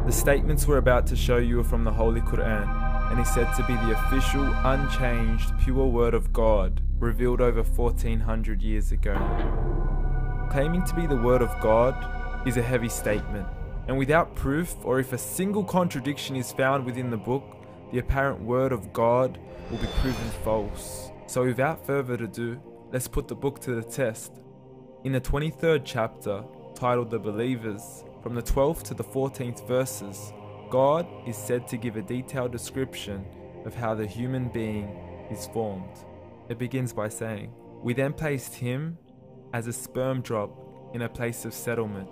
The statements we're about to show you are from the Holy Qur'an, and is said to be the official, unchanged, pure word of God, revealed over 1400 years ago. Claiming to be the word of God is a heavy statement, and without proof, or if a single contradiction is found within the book, the apparent word of God will be proven false. So without further ado, let's put the book to the test. In the 23rd chapter, titled The Believers, from the 12th to the 14th verses, God is said to give a detailed description of how the human being is formed. It begins by saying, "We then placed him as a sperm drop in a place of settlement,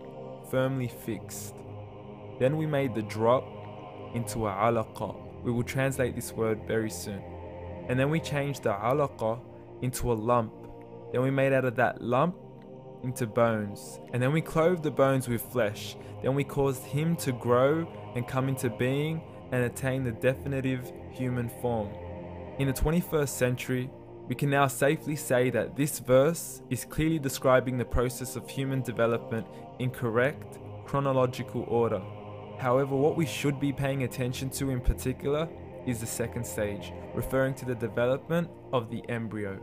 firmly fixed. Then we made the drop into a alaqa." We will translate this word very soon. "And then we changed the alaqa into a lump. Then we made out of that lump into bones. And then we clothed the bones with flesh. Then we caused him to grow and come into being and attain the definitive human form." In the 21st century, we can now safely say that this verse is clearly describing the process of human development in correct chronological order. However, what we should be paying attention to in particular is the second stage, referring to the development of the embryo.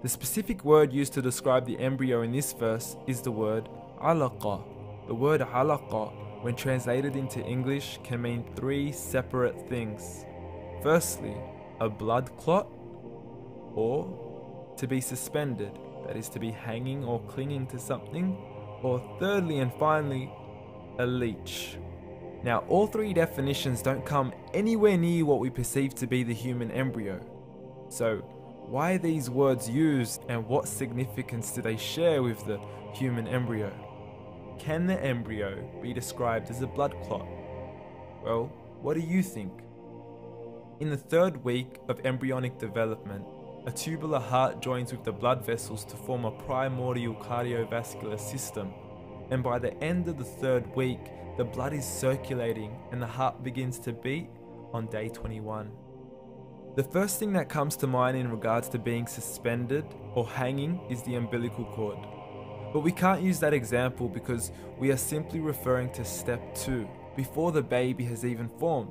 The specific word used to describe the embryo in this verse is the word alaqa. The word alaqa, when translated into English, can mean three separate things. Firstly, a blood clot, or to be suspended, that is to be hanging or clinging to something, or thirdly and finally, a leech. Now, all three definitions don't come anywhere near what we perceive to be the human embryo. So, why are these words used, and what significance do they share with the human embryo? Can the embryo be described as a blood clot? Well, what do you think? In the third week of embryonic development, a tubular heart joins with the blood vessels to form a primordial cardiovascular system, and by the end of the third week, the blood is circulating and the heart begins to beat on day 21. The first thing that comes to mind in regards to being suspended or hanging is the umbilical cord. But we can't use that example because we are simply referring to step 2, before the baby has even formed.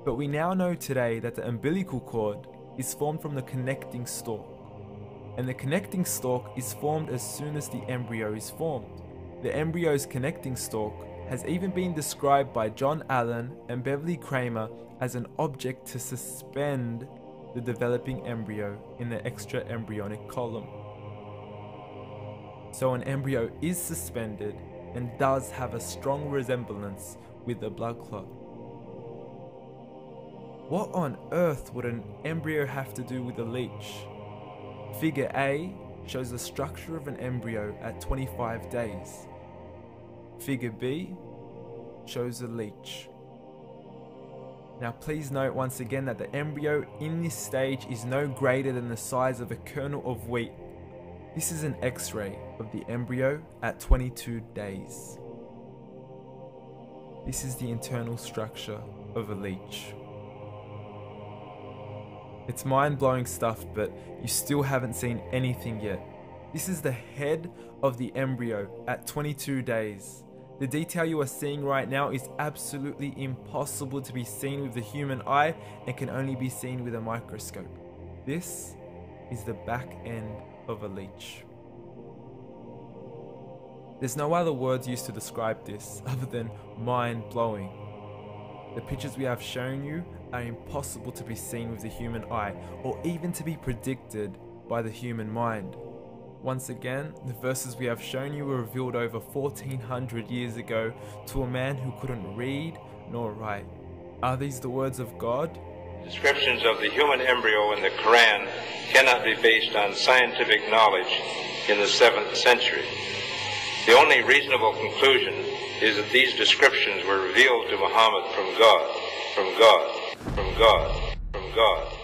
But we now know today that the umbilical cord is formed from the connecting stalk. And the connecting stalk is formed as soon as the embryo is formed. The embryo's connecting stalk has even been described by John Allen and Beverly Kramer as an object to suspend the developing embryo in the extra embryonic column. So an embryo is suspended and does have a strong resemblance with the blood clot. What on earth would an embryo have to do with a leech? Figure A shows the structure of an embryo at 25 days. Figure B shows a leech. Now please note once again that the embryo in this stage is no greater than the size of a kernel of wheat. This is an X-ray of the embryo at 22 days. This is the internal structure of a leech. It's mind-blowing stuff, but you still haven't seen anything yet. This is the head of the embryo at 22 days. The detail you are seeing right now is absolutely impossible to be seen with the human eye and can only be seen with a microscope. This is the back end of a leech. There's no other words used to describe this other than mind-blowing. The pictures we have shown you are impossible to be seen with the human eye or even to be predicted by the human mind. Once again, the verses we have shown you were revealed over 1400 years ago to a man who couldn't read nor write. Are these the words of God? Descriptions of the human embryo in the Quran cannot be based on scientific knowledge in the 7th century. The only reasonable conclusion is that these descriptions were revealed to Muhammad from God, from God, from God, from God.